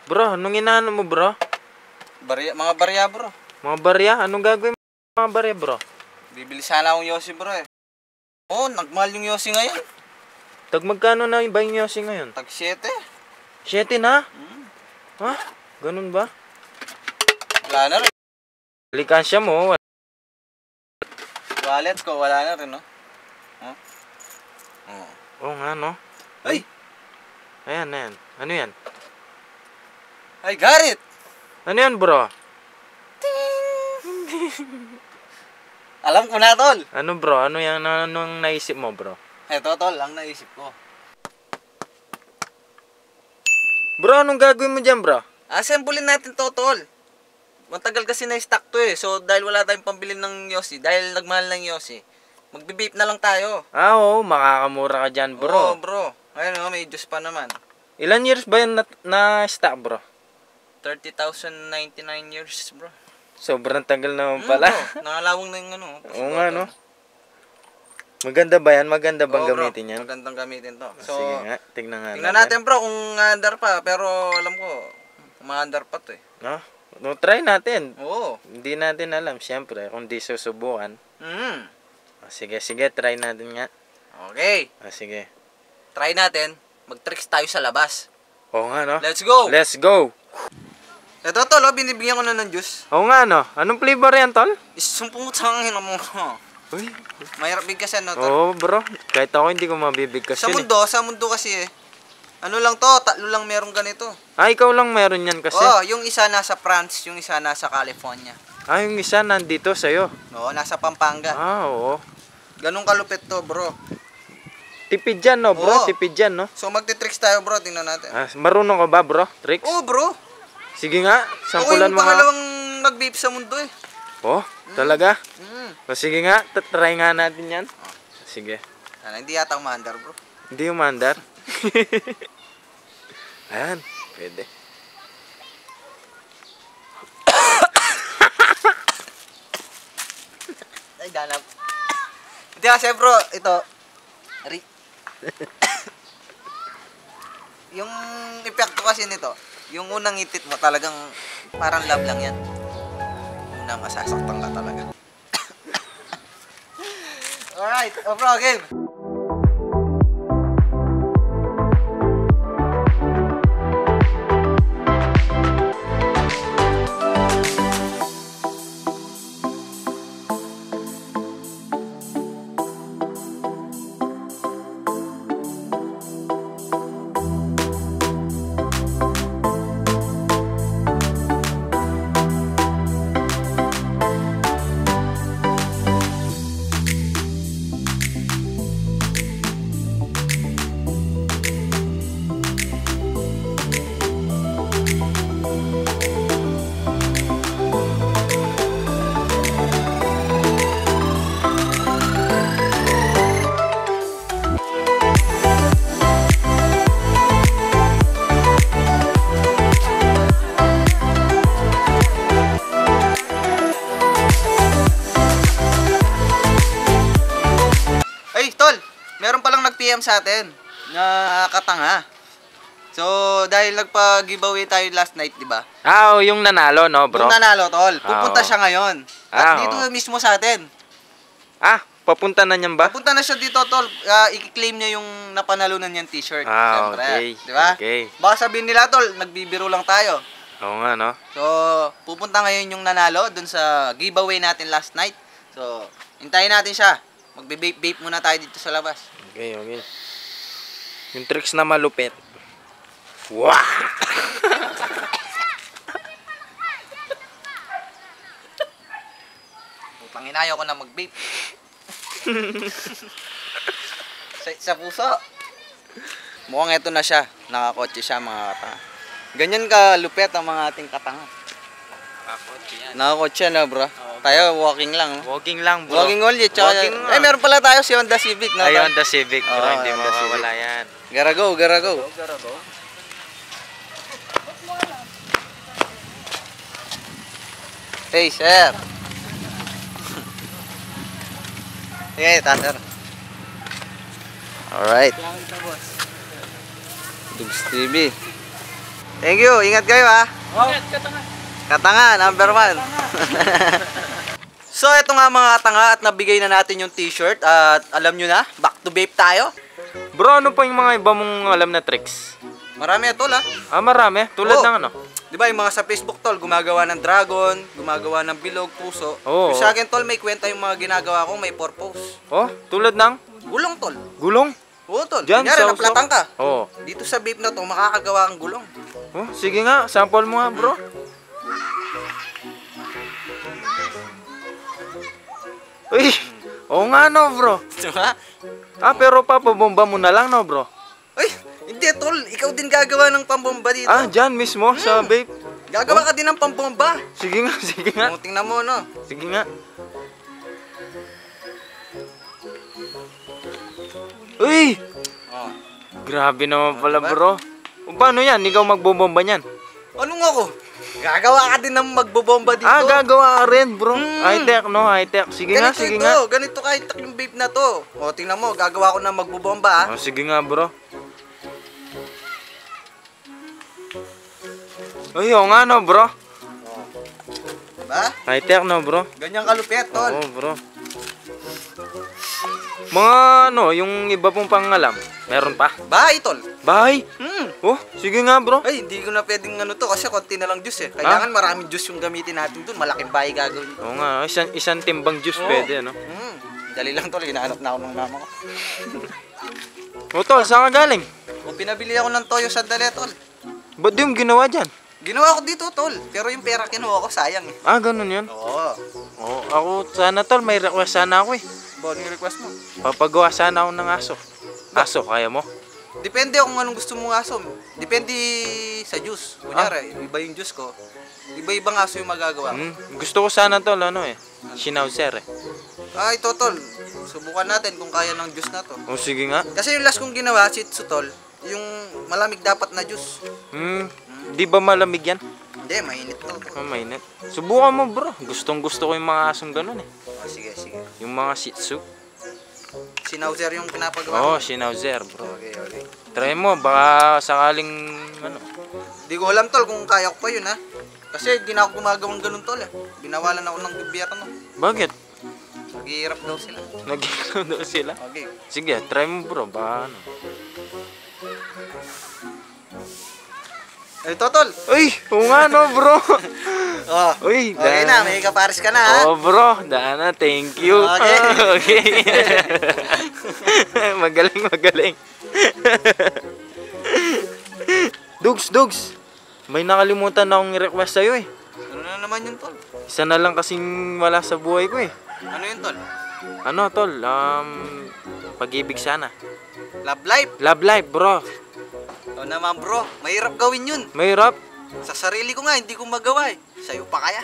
Bro, anong inaano mo, bro? Mga barya, bro. Mga barya? Anong gagawin mo mga barya, bro? Bibili sana akong Yossi, bro, eh. Oo, nagmahal yung Yossi ngayon. Tag magkano na ba yung Yossi ngayon? Tag 7. 7 na? Ha? Ganun ba? Wala na rin. Likansya mo. Wallet ko, wala na rin, no? Huh? Oo nga, no? Ay! Ayan, ayan. Ano yan? I got it! Ano yan, bro? Alam ko na, tol. Ano, bro? Ano yan? Anong naisip mo, bro? Eto, tol, ang naisip ko. Bro, anong gagawin mo dyan, bro? Assemblein natin to, tol. Matagal kasi na-stock to, eh. So, dahil wala tayong pambili ng Yossi, dahil nagmahal ng Yossi, magbe-vape na lang tayo. Oo, makakamura ka dyan, bro. Oo, bro. Ayun, may juice pa naman. Ilan years ba yan na-stock, bro? 30,099 years, bro. Sobrang tagal naman pala. Bro, nakalawang na yung ano. Oo nga, no? Maganda ba yan? Maganda bang gamitin yan? Magandang gamitin to. So, sige nga, tignan nga tingnan natin, bro, kung under pa. Pero alam ko, ma-under pa to, eh. No, try natin. Oo. Hindi natin alam, siyempre, kung di susubukan. Sige, try natin nga. Okay. Sige. Try natin. Mag-tricks tayo sa labas. Oo nga, no? Let's go! Let's go! Ito, tol, binibigyan ko na ng juice. Oo nga, no? Anong flavor yan, tol? Isumpong tangin mo. Uy. Mahirap bigkasan, no, tol? Oo, bro. Kahit ako hindi ko mabibigkas Sa yun, mundo kasi, eh. Ano lang to, 3 lang meron ganito. ikaw lang meron yan kasi. Yung isa nasa France, yung isa nasa California. Yung isa nandito sa'yo. Oo, nasa Pampanga. Oo. Ganun kalupit to, bro. Tipid yan, no, bro? Oo. Tipid yan, no? So, magti-tricks tayo, bro. Tingnan natin. Marunong ka ba, bro? Tricks? Oo, bro. Sige nga, sampulan mo Ako yung nga. pangalawang nag-vape sa mundo, eh. Talaga? Sige nga, try nga natin yan. Sige. Hindi yata umandar, bro. Hindi umandar? Ayan, pwede. Ay, danap. Hindi kasi, bro, ito. Yung epekto kasi nito, yung unang itit mo talagang parang love lang yan. Una masasaktan ka talaga. Alright, bro, game. Meron palang nag-PM sa atin na katanga. So, dahil nagpa-giveaway tayo last night, di ba? Yung nanalo, no, bro? Yung nanalo, tol. Pupunta siya ngayon. At dito mismo sa atin. Papunta na niyan ba? Papunta na siya dito, tol. I-claim niya yung napanalunan niyang t-shirt. Okay. Di ba? Okay. Baka sabihin nila, tol, nagbibiro lang tayo. Oo nga, no? So, pupunta ngayon yung nanalo dun sa giveaway natin last night. So, hintayin natin siya. Magbe-vape muna tayo dito sa labas. Okay. Yung tricks na malupit. Wow! Putang ina, ayaw ko na mag-vape. sa puso. Mukhang eto na siya. Nakakotse siya, mga katanga. Ganyan ka lupet ang mga ating katanga. Nakakotse na, bro. Tayo, walking lang. Walking lang, bro. Walking only. Meron pala tayo si Honda Civic. No? Honda Civic. Bro, hindi mawawala yan. Gotta go. Hey, sir. Okay, sir. Alright. Dugs TV. Thank you. Ingat kayo ha. Katanga, number 1. So, ito nga mga katanga at nabigay na natin yung t-shirt. At alam nyo na, back to vape tayo. Bro, ano pa yung mga iba mong alam na tricks? Marami tol ha. Marami. Tulad Oo. ng ano? Di ba yung mga sa Facebook tol, gumagawa ng dragon, gumagawa ng bilog, puso. Oo. Yung sa akin tol, may kwenta yung mga ginagawa ko, may purpose. Oh, tulad ng Gulong tol. gulong? Oo tol. Diyan, Kunyari, sa naplatang ka. Oo. Dito sa vape na to, makakagawa kang gulong. Oh, sige nga, sample mo nga, bro. Uy, oo nga no, bro. Diba? Pero papabomba mo na lang, no, bro? Ay, hindi tol. Ikaw din gagawa ng pambomba dito. Dyan mismo, sa vape. Gagawa ka din ng pambomba. Sige nga, sige nga. Tingnan mo, no? Sige nga. Uy! Oh. Grabe naman pala, Diba? bro. Paano yan? Ikaw magbobomba niyan? Anong ako? Gagawa ka din ng magbobomba dito. Gagawa ka rin, bro. High-tech, no? High-tech. Sige nga, Ganito sige ito. nga. Ganito kahit yung vape na to. O, tingnan mo. Gagawa ko ng magbobomba, ha? Oh, sige nga, bro. Uy, oo nga, no, bro. Diba? High-tech, no, bro? Ganyan kalupit, tol. Oo, bro. Mga, yung iba pong pangalam. Meron pa? Bahay, tol. Bahay? Oh, sige nga, bro. Ay, hindi ko na pwedeng ano to kasi konti na lang juice eh. Kailangan maraming juice yung gamitin natin dun. Malaking bahay gagawin. Oo nga, isang timbang juice Oo. pwede, ano? Dali lang tol, hinahanap na ako ng mama ko. O, tol, saan ka galing? O, pinabili ako ng toyo sandali, tol. Ba't di yung ginawa dyan? Ginawa ko dito, tol. Pero yung pera kinuha ko, sayang eh. Ganun yun? Oo. Oo, ako sana, tol, may request sana ako eh. Bon, yung request mo. Papagawa sana ako ng aso. Aso, kaya mo? Depende kung anong gusto mong aso. Depende sa juice. Kunyari, iba yung juice ko. Iba-ibang aso yung magagawa ko. Gusto ko sana, tol, Schnauzer eh. Ito, tol. Subukan natin kung kaya ng juice na to. O, sige nga. Kasi yung last kong ginawa, Shih Tzu, tol, yung malamig dapat na juice. Di ba malamig yan? Hindi, mainit to. Mainit. Subukan mo, bro. Gustong gusto ko yung mga asong ganun eh. Sige, sige. Yung mga Shih Tzu. Schnauzer yung pinapagawa. Schnauzer, bro. Okay, okay. Try mo, baka sakaling, Di ko alam, tol, kung kaya ko pa yun, ha? Kasi di na ako gumagawang ganun, tol, eh. Binawalan ako ng gobyerno. Bakit? Naghihirap daw sila. Nag-ikaw daw sila? Okay. Sige, try mo, bro. Baka ano. Ito, tol. Uy, oo nga, no, bro. Oh, Uy, okay na, may kapares ka na, ha? Oh, bro. Dana, thank you. Okay. Okay. Magaling, magaling. Dugs. May nakalimutan na akong i-request sa'yo eh. Ano na naman yun, tol? Isa na lang kasing wala sa buhay ko eh. Ano yun, tol? Ano, tol? Pag-ibig sana. Love life. Love life, bro. O naman, bro. Mahirap gawin yun. Mahirap. Sa sarili ko nga, hindi ko magawa, eh. Sa'yo pa kaya?